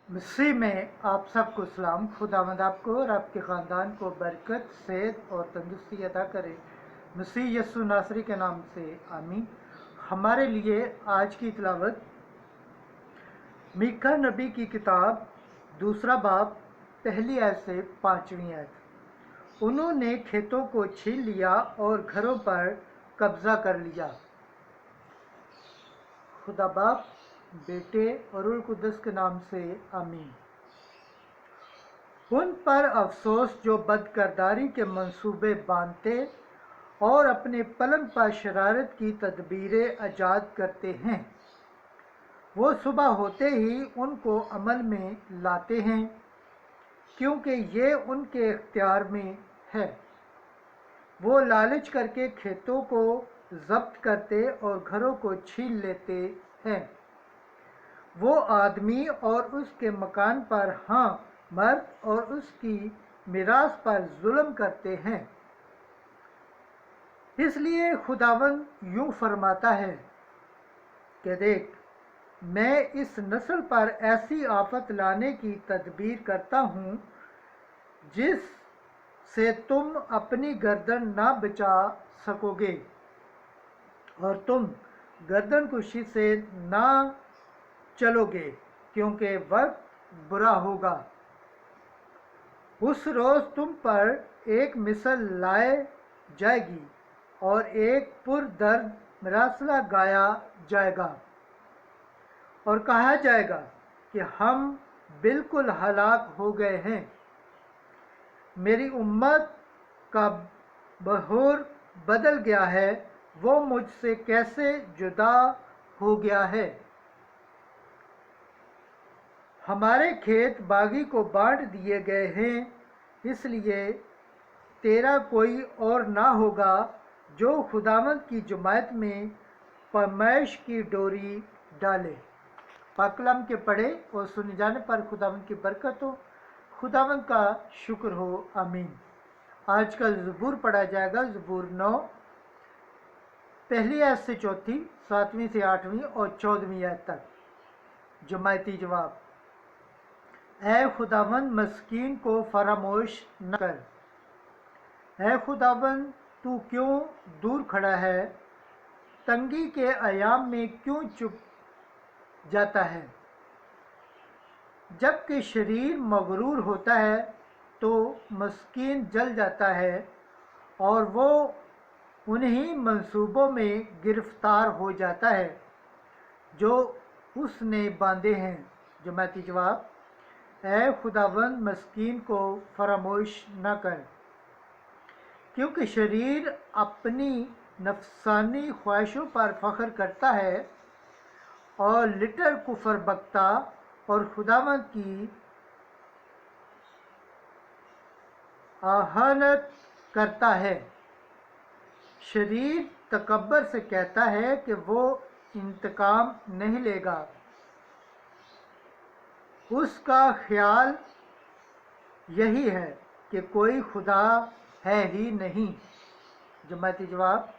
मसीह में आप सबको सलाम। खुदावंद आपको और आपके ख़ानदान को बरकत, सेहत और तंदुरुस्ती अता करे। मसीह यस्सु नासरी के नाम से आमीन। हमारे लिए आज की तिलावत मीका नबी की किताब 2 बाब 1 आयत से 5वीं आयत। उन्होंने खेतों को छीन लिया और घरों पर कब्जा कर लिया। खुदा बाप, बेटे और रूह कुद्दस के नाम से आमीन। उन पर अफसोस जो बदकरदारी के मंसूबे बांधते और अपने पलंग पर शरारत की तदबीरें ऐजाद करते हैं। वो सुबह होते ही उनको अमल में लाते हैं, क्योंकि ये उनके इख्तियार में है। वो लालच करके खेतों को जब्त करते और घरों को छीन लेते हैं। वो आदमी और उसके मकान पर, हाँ, मर्द और उसकी मिरास पर जुल्म करते हैं। इसलिए खुदावन यूं फरमाता है कि देख, मैं इस नस्ल पर ऐसी आफत लाने की तदबीर करता हूँ जिस से तुम अपनी गर्दन ना बचा सकोगे और तुम गर्दन कुशी से ना चलोगे, क्योंकि वक्त बुरा होगा। उस रोज़ तुम पर एक मिसल लाए जाएगी और एक पुरदर्द मरासला गाया जाएगा और कहा जाएगा कि हम बिल्कुल हलाक हो गए हैं। मेरी उम्मत का बहूर बदल गया है, वो मुझसे कैसे जुदा हो गया है। हमारे खेत बागी को बांट दिए गए हैं, इसलिए तेरा कोई और ना होगा जो खुदावंद की जमात में फरमाइश की डोरी डाले। पाकलाम के पढ़े और सुने जाने पर खुदावंद की बरकत हो, खुदावंद का शुक्र हो, आमीन। आज कल ज़बूर पढ़ा जाएगा। ज़बूर 9 1 आयत से 4, 7वीं से 8वीं और 14वीं आयत तक। जमायती जवाब: ऐ खुदावंद, मस्कीन को फरामोश न कर। ऐ खुदावंद, तू क्यों दूर खड़ा है? तंगी के अयाम में क्यों चुप जाता है? जबकि शरीर मगरूर होता है तो मस्कीन जल जाता है और वो उन्हीं मंसूबों में गिरफ्तार हो जाता है जो उसने बांधे हैं। जमाती जवाब: ऐ खुदावंद, मस्कीन को फरामोश न कर, क्योंकि शरीर अपनी नफसानी ख्वाहिशों पर फख्र करता है और लिटर कुफर बकता और खुदावंद की आहानत करता है। शरीर तकब्बर से कहता है कि वो इंतकाम नहीं लेगा। उसका ख्याल यही है कि कोई खुदा है ही नहीं। जमाती जवाब: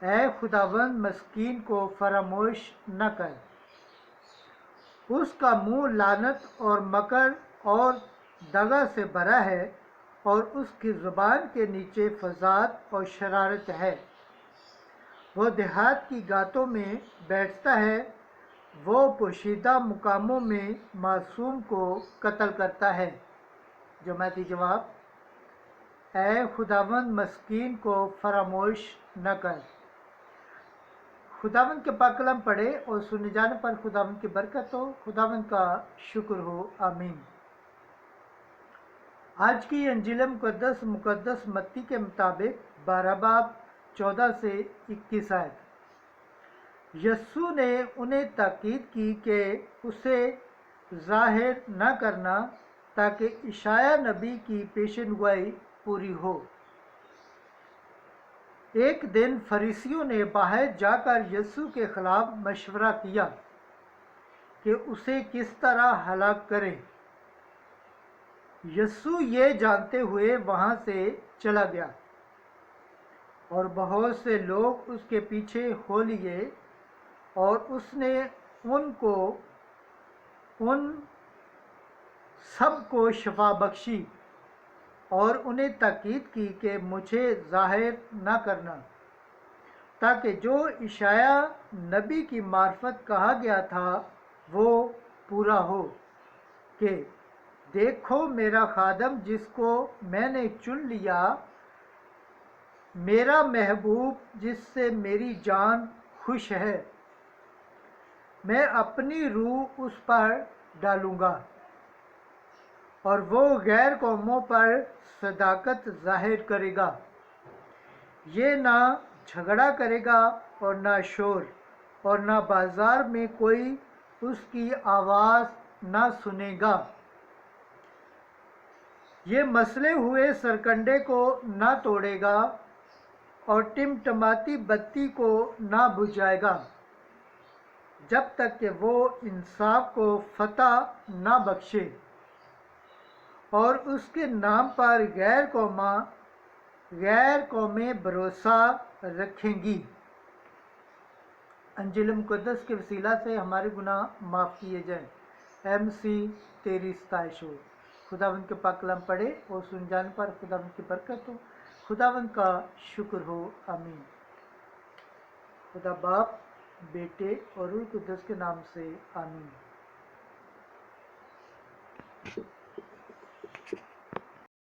ऐ खुदावंद, मस्कीन को फरामोश न कर। उसका मुंह लानत और मकर और दगा से भरा है और उसकी ज़ुबान के नीचे फसाद और शरारत है। वो देहात की गातों में बैठता है, वो पोशीदा मुकामों में मासूम को कत्ल करता है। जमाती जवाब: ऐ खुदावंद, मस्कीन को फरामोश न कर। खुदावंद के पाक कलाम पढ़े और सुने जाने पर खुदावंद की बरकत हो, खुदावंद का शुक्र हो, आमीन। आज की अंजील मुकद्दस मत्ती के मुताबिक 12 बाब 14 से 21 आयत। यस्सु ने उन्हें ताकीद की कि उसे जाहिर न करना, ताकि इशाया नबी की पेशेनगोई पूरी हो। एक दिन फरीसियों ने बाहर जाकर यस्सु के खिलाफ मशवरा किया कि उसे किस तरह हलाक करें। यस्सु ये जानते हुए वहाँ से चला गया और बहुत से लोग उसके पीछे हो लिए और उसने उनको उन سب کو شفا بخشی اور انہیں تاکید کی کہ مجھے ظاہر نہ کرنا، تاکہ جو اشعیاء نبی کی معرفت کہا گیا تھا وہ پورا ہو کہ دیکھو میرا خادم جس کو میں نے چن لیا، میرا محبوب جس سے میری جان خوش ہے، میں اپنی روح اس پر ڈالوں گا اور وہ غیر قوموں پر صداقت ظاہر کرے گا۔ یہ نہ جھگڑا کرے گا اور نہ شور، اور نہ بازار میں کوئی اس کی آواز نہ سنے گا۔ یہ مسلے ہوئے سرکنڈے کو نہ توڑے گا اور ٹمٹماتی بتی کو نہ بجھائے گا، جب تک کہ وہ انصاف کو فتح نہ بخشے اور اس کے نام پر غیر قومیں بھروسہ رکھیں گی۔ انجیل مقدس کے وسیلہ سے ہمارے گناہ معاف کیے جائیں۔ اے مسیح تیری ستائش ہو۔ خداوند کے پاک کلام پڑھے اور سن جانے پر خداوند کی برکت ہو۔ خداوند کا شکر ہو، آمین۔ خدا باپ، بیٹے اور روح القدس کے نام سے آمین۔